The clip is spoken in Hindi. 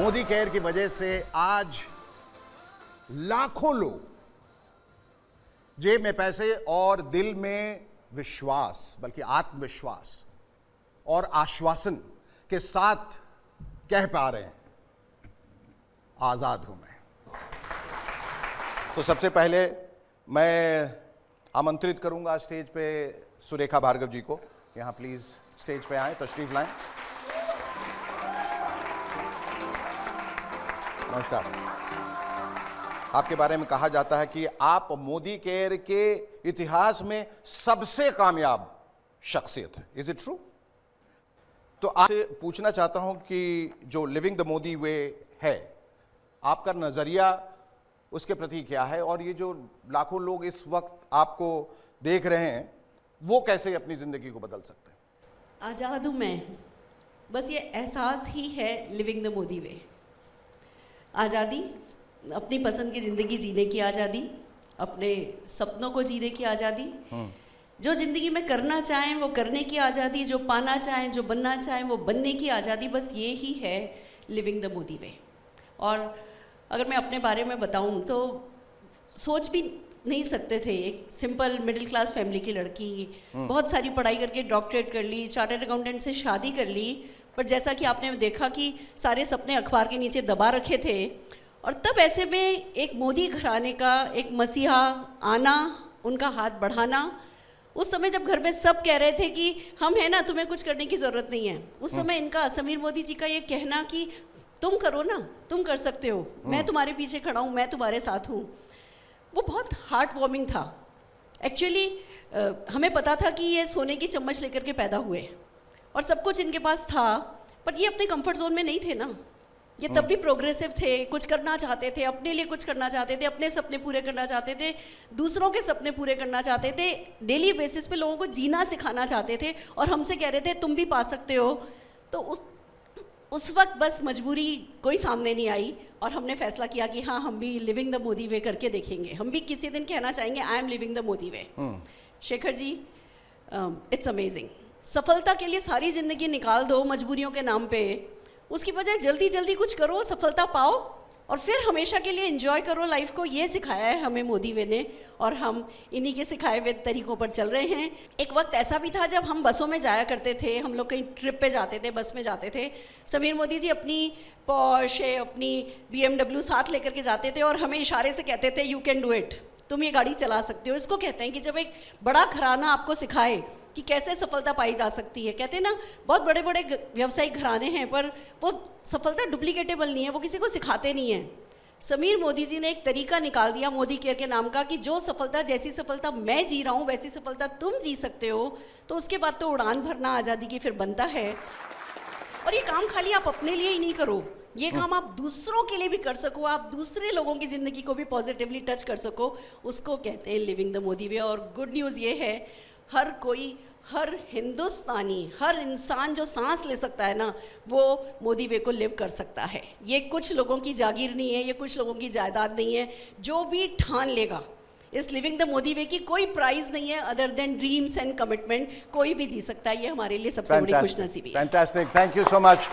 मोदी केयर की वजह से आज लाखों लोग जेब में पैसे और दिल में विश्वास, बल्कि आत्मविश्वास और आश्वासन के साथ कह पा रहे हैं, आजाद हूं मैं। तो सबसे पहले मैं आमंत्रित करूंगा स्टेज पे सुरेखा भार्गव जी को। यहां प्लीज स्टेज पे आए, तशरीफ लाएं। नमस्कार। आपके बारे में कहा जाता है कि आप मोदी केयर के इतिहास में सबसे कामयाब शख्सियत है। Is it true? तो आपसे पूछना चाहता हूं कि जो लिविंग द मोदी वे है, आपका नजरिया उसके प्रति क्या है, और ये जो लाखों लोग इस वक्त आपको देख रहे हैं, वो कैसे अपनी जिंदगी को बदल सकते हैं? आज़ाद हूँ मैं, बस ये एहसास ही है लिविंग द मोदी वे। आज़ादी, अपनी पसंद की ज़िंदगी जीने की आज़ादी, अपने सपनों को जीने की आज़ादी, जो ज़िंदगी में करना चाहें वो करने की आज़ादी, जो पाना चाहें, जो बनना चाहें वो बनने की आज़ादी, बस ये ही है लिविंग द मोदी वे। और अगर मैं अपने बारे में बताऊं तो सोच भी नहीं सकते थे, एक सिंपल मिडिल क्लास फैमिली की लड़की, बहुत सारी पढ़ाई करके डॉक्टरेट कर ली, चार्टर्ड अकाउंटेंट से शादी कर ली, पर जैसा कि आपने देखा कि सारे सपने अखबार के नीचे दबा रखे थे। और तब ऐसे में एक मोदी घराने का एक मसीहा आना, उनका हाथ बढ़ाना, उस समय जब घर में सब कह रहे थे कि हम हैं ना, तुम्हें कुछ करने की ज़रूरत नहीं है, उस समय इनका, समीर मोदी जी का ये कहना कि तुम करो ना, तुम कर सकते हो, मैं तुम्हारे पीछे खड़ा हूँ, मैं तुम्हारे साथ हूँ, वो बहुत हार्ट वार्मिंग था। एक्चुअली हमें पता था कि ये सोने की चम्मच लेकर के पैदा हुए और सब कुछ इनके पास था, पर ये अपने कंफर्ट जोन में नहीं थे ना। ये तब भी प्रोग्रेसिव थे, कुछ करना चाहते थे, अपने लिए कुछ करना चाहते थे, अपने सपने पूरे करना चाहते थे, दूसरों के सपने पूरे करना चाहते थे, डेली बेसिस पे लोगों को जीना सिखाना चाहते थे, और हमसे कह रहे थे तुम भी पा सकते हो। तो उस वक्त बस मजबूरी कोई सामने नहीं आई और हमने फैसला किया कि हाँ, हम भी लिविंग द मोदी वे करके देखेंगे, हम भी किसी दिन कहना चाहेंगे I am living the Modi way. Shekhar ji, it's amazing. सफलता के लिए सारी ज़िंदगी निकाल दो मजबूरियों के नाम पे, उसकी बजाय जल्दी जल्दी कुछ करो, सफलता पाओ और फिर हमेशा के लिए एंजॉय करो लाइफ को। ये सिखाया है हमें मोदी वे ने, और हम इन्हीं के सिखाए हुए तरीक़ों पर चल रहे हैं। एक वक्त ऐसा भी था जब हम बसों में जाया करते थे, हम लोग कहीं ट्रिप पे जाते थे, बस में जाते थे, समीर मोदी जी अपनी पोर्शे, अपनी BMW साथ लेकर के जाते थे और हमें इशारे से कहते थे यू कैन डू इट, तुम ये गाड़ी चला सकते हो। इसको कहते हैं कि जब एक बड़ा घराना आपको सिखाए कि कैसे सफलता पाई जा सकती है। कहते हैं ना, बहुत बड़े बड़े व्यवसायिक घराने हैं पर वो सफलता डुप्लीकेटेबल नहीं है, वो किसी को सिखाते नहीं हैं। समीर मोदी जी ने एक तरीका निकाल दिया मोदी केयर के नाम का कि जो सफलता, जैसी सफलता मैं जी रहा हूँ वैसी सफलता तुम जी सकते हो। तो उसके बाद तो उड़ान भरना आज़ादी की फिर बनता है। और ये काम खाली आप अपने लिए ही नहीं करो, ये काम आप दूसरों के लिए भी कर सको, आप दूसरे लोगों की ज़िंदगी को भी पॉजिटिवली टच कर सको, उसको कहते हैं लिविंग द मोदी वे। और गुड न्यूज़ ये है, हर कोई, हर हिंदुस्तानी, हर इंसान जो सांस ले सकता है ना, वो मोदी वे को लिव कर सकता है। ये कुछ लोगों की जागीर नहीं है, ये कुछ लोगों की जायदाद नहीं है। जो भी ठान लेगा इस लिविंग द मोदी वे की कोई प्राइज नहीं है other than dreams and commitment, कोई भी जी सकता है। ये हमारे लिए सबसे बड़ी खुशनसीबी है। Fantastic, thank you so much.